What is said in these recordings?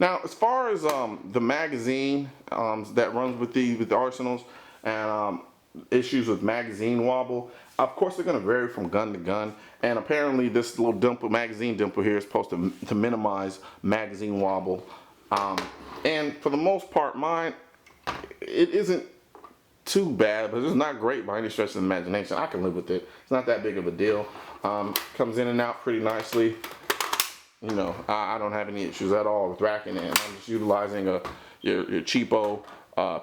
Now, as far as the magazine that runs with the arsenals and issues with magazine wobble, of course they're going to vary from gun to gun. And apparently this little dimple, magazine dimple here, is supposed to minimize magazine wobble. And for the most part, mine, it isn't too bad, but it's not great by any stretch of the imagination. I can live with it. It's not that big of a deal. Comes in and out pretty nicely. You know, I don't have any issues at all with racking it. I'm just utilizing your cheapo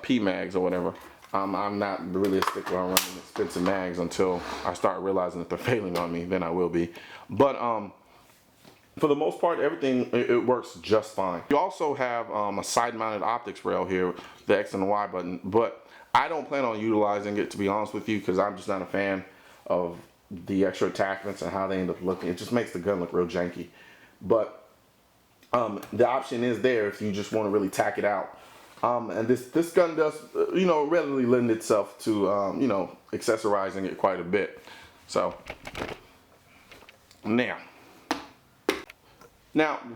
P-mags or whatever. I'm not really a stickler on running expensive mags until I start realizing that they're failing on me. Then I will be. But for the most part, everything, it works just fine. You also have a side-mounted optics rail here, the X and the Y button, but I don't plan on utilizing it, to be honest with you, because I'm just not a fan of the extra attachments and how they end up looking. It just makes the gun look real janky. But the option is there if you just want to really tack it out. And this gun does, you know, readily lend itself to, you know, accessorizing it quite a bit. So, now,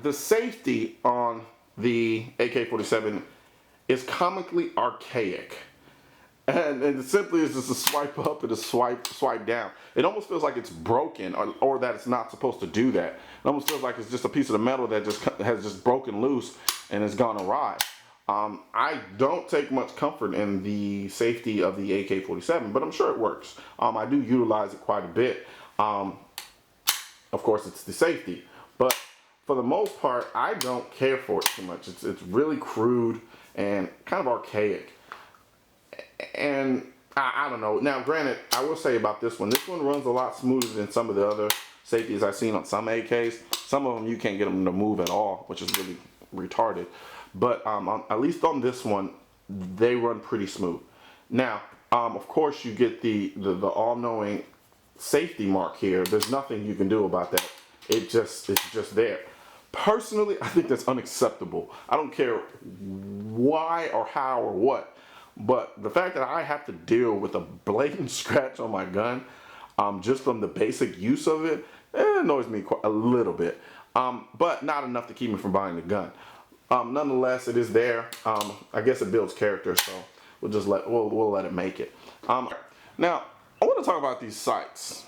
the safety on the AK-47 is comically archaic. And it simply is just a swipe up and a swipe down. It almost feels like it's broken, or that it's not supposed to do that. It almost feels like it's just a piece of the metal that has just broken loose and has gone awry. I don't take much comfort in the safety of the AK-47, but I'm sure it works. I do utilize it quite a bit. Of course, it's the safety, but for the most part, I don't care for it too much. It's really crude and kind of archaic. And I don't know. Now, granted, I will say about this one runs a lot smoother than some of the other safeties I've seen on some AKs. Some of them you can't get them to move at all, which is really retarded. But at least on this one, they run pretty smooth. Now, of course, you get the all-knowing safety mark here. There's nothing you can do about that. It's just there. Personally, I think that's unacceptable. I don't care why or how or what. But the fact that I have to deal with a blatant scratch on my gun, just from the basic use of it, it annoys me quite a little bit. But not enough to keep me from buying the gun. Nonetheless, it is there. I guess it builds character, so we'll let it make it. Now, I want to talk about these sights.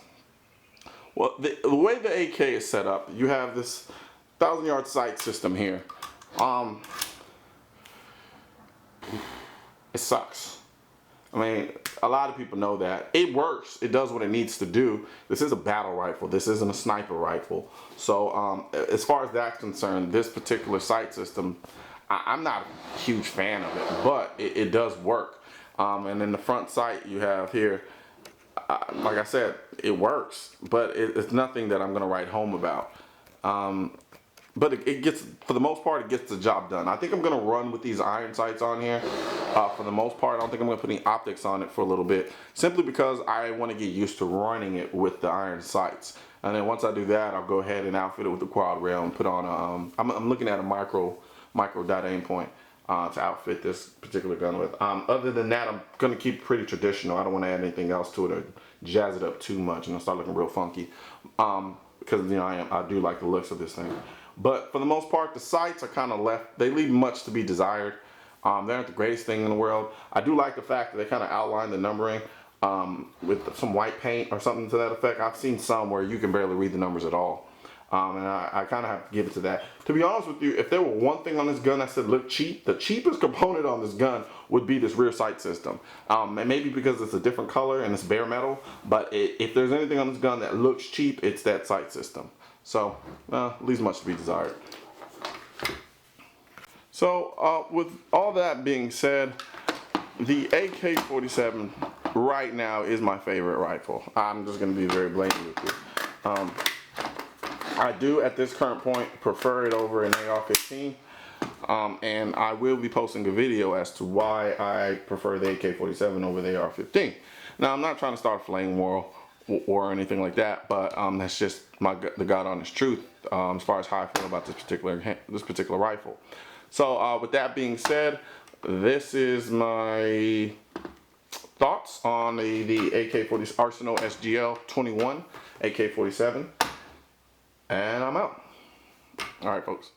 Well, the way the AK is set up, you have this 1,000-yard sight system here. It sucks. I mean, a lot of people know that. It works. It does what it needs to do. This is a battle rifle. This isn't a sniper rifle. So as far as that's concerned, this particular sight system, I'm not a huge fan of it, but it does work. And in the front sight you have here, like I said, it works, but it's nothing that I'm going to write home about. But it gets, for the most part, it gets the job done. I think I'm going to run with these iron sights on here for the most part. I don't think I'm going to put any optics on it for a little bit, simply because I want to get used to running it with the iron sights. And then once I do that, I'll go ahead and outfit it with the quad rail and put on a, I'm looking at a micro dot aim point to outfit this particular gun with. Other than that, I'm going to keep pretty traditional. I don't want to add anything else to it or jazz it up too much and it'll start looking real funky. Because, you know, I do like the looks of this thing. But for the most part, the sights are kind of left. They leave much to be desired. They aren't the greatest thing in the world. I do like the fact that they kind of outline the numbering with some white paint or something to that effect. I've seen some where you can barely read the numbers at all. And I kind of have to give it to that. To be honest with you, if there were one thing on this gun that said look cheap, the cheapest component on this gun would be this rear sight system. And maybe because it's a different color and it's bare metal, but if there's anything on this gun that looks cheap, it's that sight system. So, leaves much to be desired. So, with all that being said, the AK-47 right now is my favorite rifle. I'm just going to be very blatant with you. I do, at this current point, prefer it over an AR-15. And I will be posting a video as to why I prefer the AK-47 over the AR-15. Now, I'm not trying to start a flame war or anything like that, but that's just the God honest truth as far as how I feel about this particular rifle. So with that being said, this is my thoughts on the AK-47 Arsenal SGL-21 AK-47, and I'm out. All right, folks.